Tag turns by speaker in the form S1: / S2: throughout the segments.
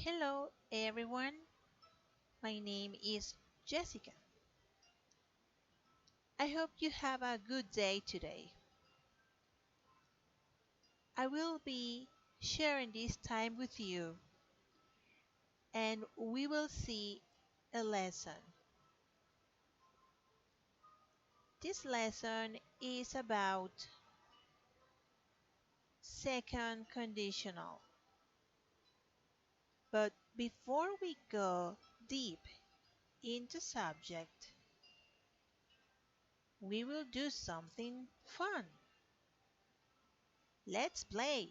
S1: Hello everyone, my name is Jessica. I hope you have a good day today. I will be sharing this time with you and we will see a lesson. This lesson is about second conditional. But before we go deep into subject, we will do something fun. Let's play.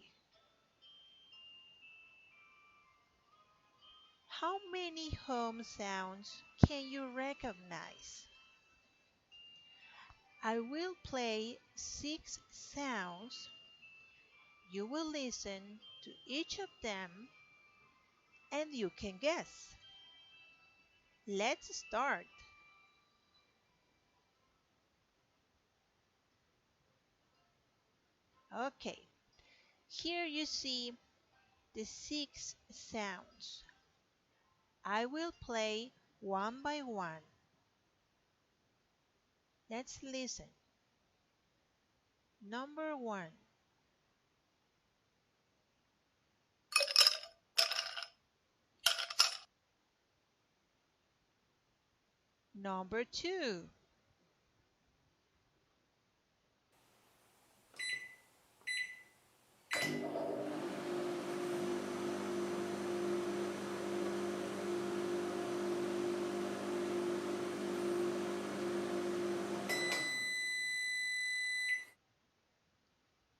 S1: How many home sounds can you recognize? I will play six sounds. You will listen to each of them and you can guess. Let's start. Okay, here you see the six sounds. I will play one by one. Let's listen. Number one. Number two.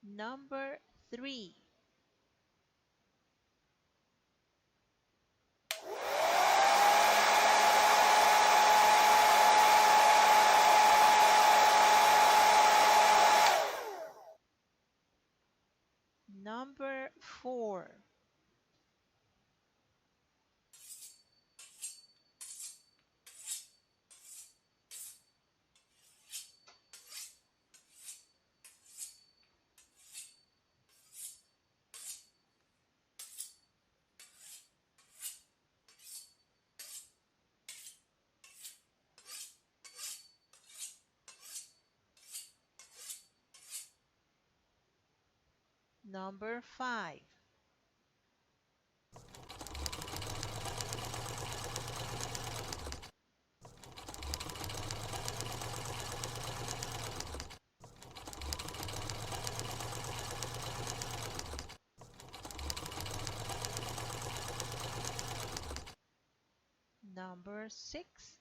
S1: Number three. Number four. Number five. Number six.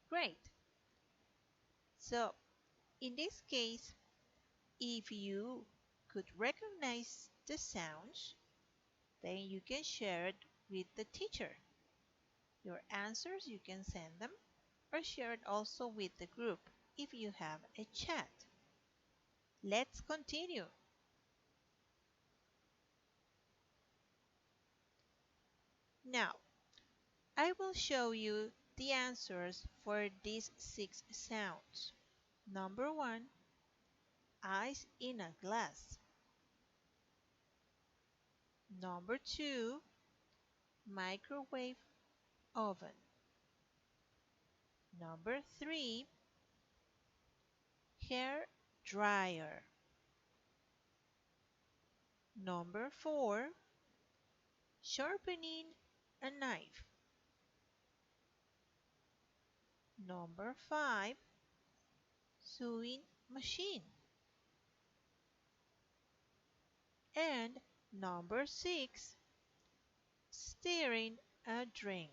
S1: Great. So, in this case, if you could recognize the sounds, then you can share it with the teacher. Your answers, you can send them or share it also with the group if you have a chat. Let's continue. Now, I will show you the answers for these six sounds. Number one, ice in a glass. Number two, microwave oven. Number three, hair dryer. Number four, sharpening a knife. Number five, sewing machine. And number six, stirring a drink.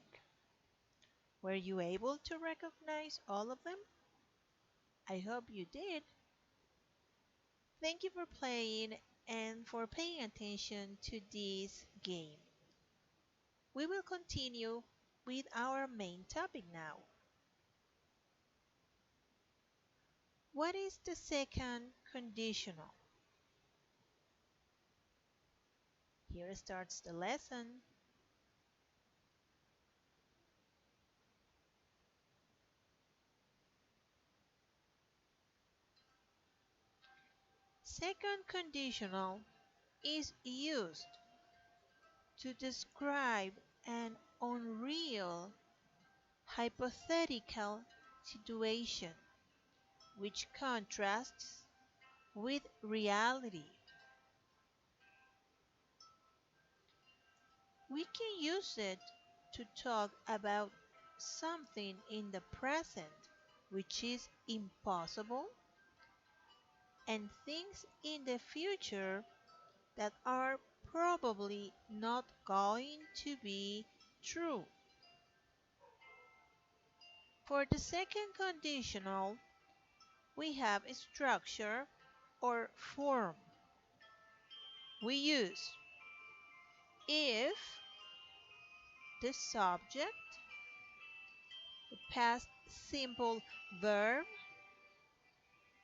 S1: Were you able to recognize all of them? I hope you did. Thank you for playing and for paying attention to this game. We will continue with our main topic now. What is the second conditional? Here starts the lesson. second conditional is used to describe an unreal hypothetical situation which contrasts with reality. We can use it to talk about something in the present which is impossible and things in the future that are probably not going to be true. For the second conditional, we have a structure or form. We use if, the subject, the past simple verb,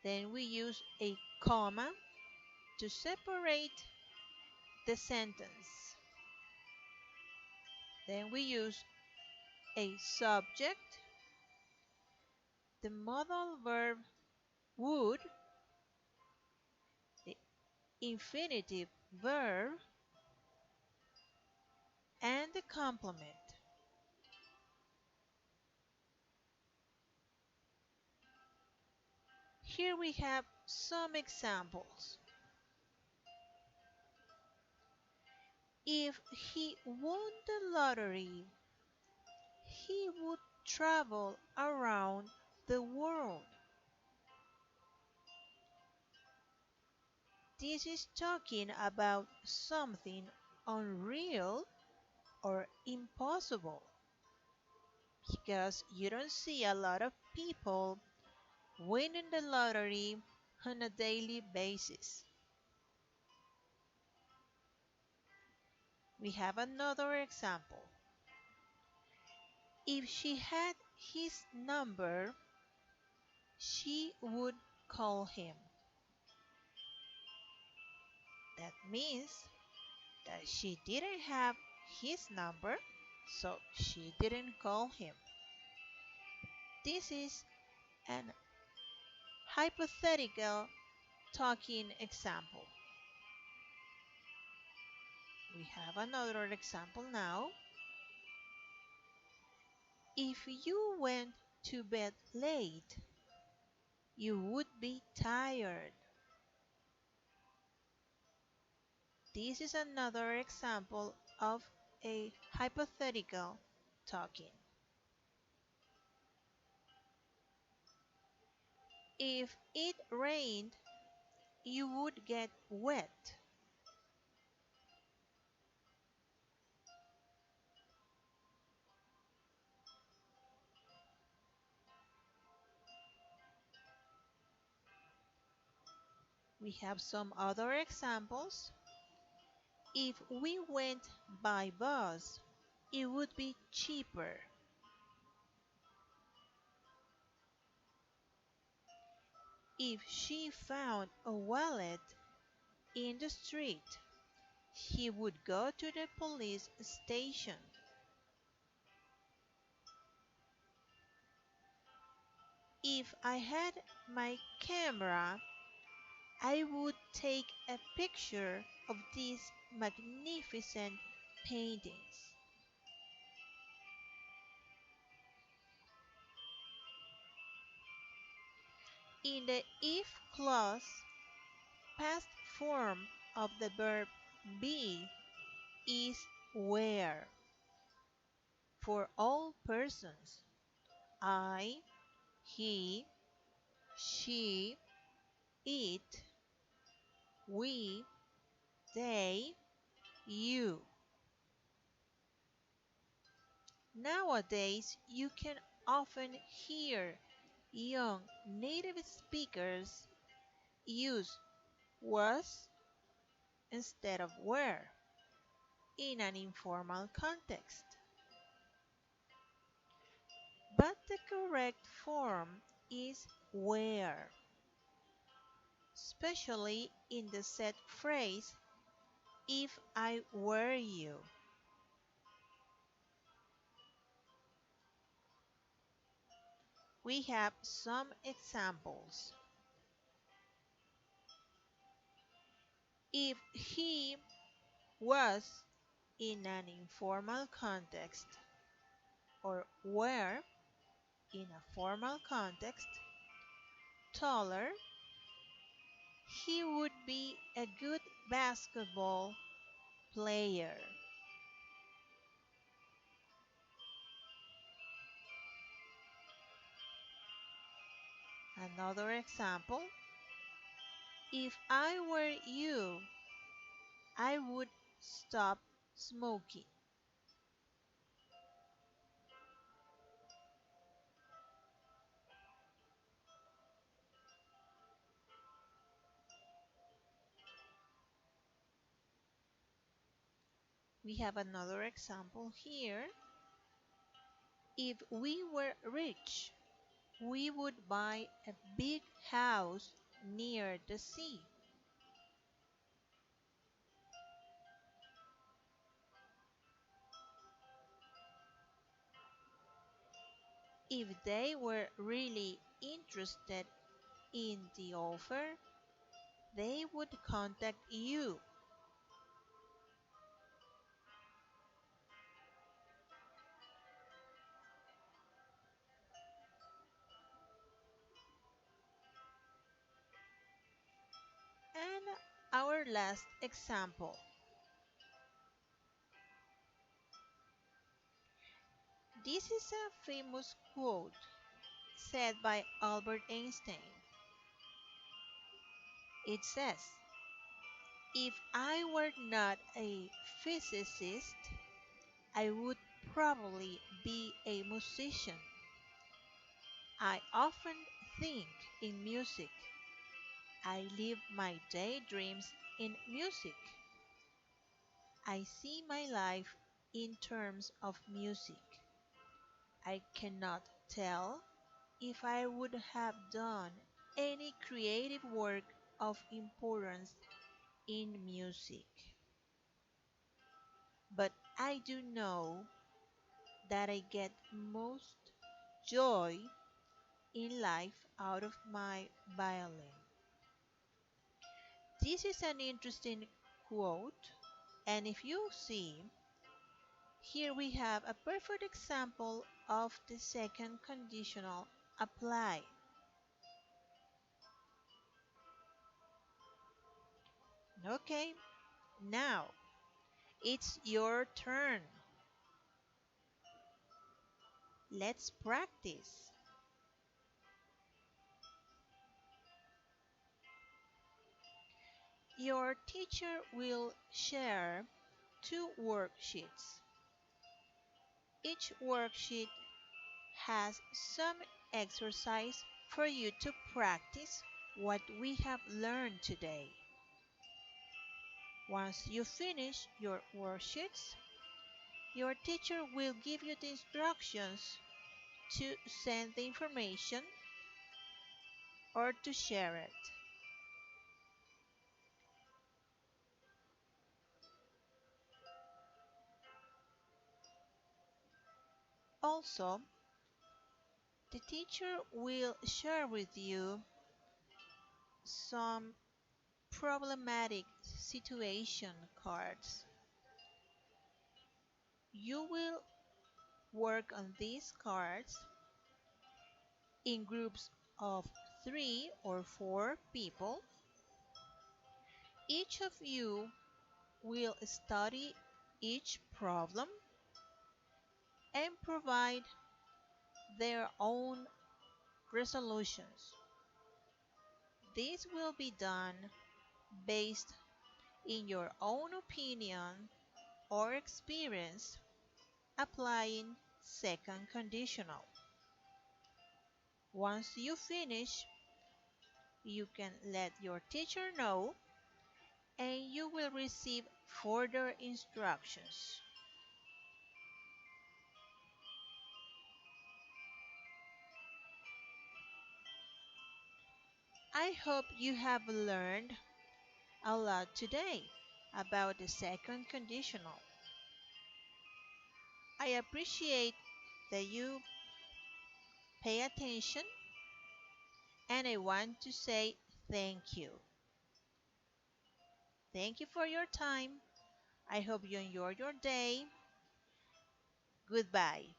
S1: then we use a comma to separate the sentence. Then we use a subject, the modal verb would, the infinitive verb, and the complement. Here we have some examples. If he won the lottery, he would travel around the world. This is talking about something unreal or impossible because you don't see a lot of people winning the lottery on a daily basis. We have another example. If she had his number, she would call him. That means that she didn't have his number, so she didn't call him. This is an hypothetical talking example. We have another example now. If you went to bed late, you would be tired. This is another example of a hypothetical talking. If it rained, you would get wet. We have some other examples. If we went by bus, it would be cheaper. If she found a wallet in the street, he would go to the police station. If I had my camera, I would take a picture of these magnificent paintings. In the if clause, past form of the verb be is where. For all persons, I, he, she, it, we, they, you. Nowadays, you can often hear young native speakers use was instead of were in an informal context. But the correct form is where, especially in the set phrase, if I were you. We have some examples. If he was in an informal context or were in a formal context taller, he would be a good basketball player. Another example, if I were you, I would stop smoking. We have another example here. If we were rich, we would buy a big house near the sea. If they were really interested in the offer, they would contact you. And our last example. This is a famous quote said by Albert Einstein. It says, if I were not a physicist, I would probably be a musician. I often think in music. I live my daydreams in music. I see my life in terms of music. I cannot tell if I would have done any creative work of importance in music. But I do know that I get most joy in life out of my violin. This is an interesting quote, and if you see, here we have a perfect example of the second conditional apply. Okay, now it's your turn. Let's practice. Your teacher will share two worksheets. Each worksheet has some exercise for you to practice what we have learned today. Once you finish your worksheets, your teacher will give you the instructions to send the information or to share it. Also, the teacher will share with you some problematic situation cards. You will work on these cards in groups of 3 or 4 people. Each of you will study each problem and provide their own resolutions. This will be done based in your own opinion or experience applying second conditional. Once you finish, you can let your teacher know and you will receive further instructions. I hope you have learned a lot today about the second conditional. I appreciate that you pay attention and I want to say thank you. Thank you for your time. I hope you enjoy your day. Goodbye.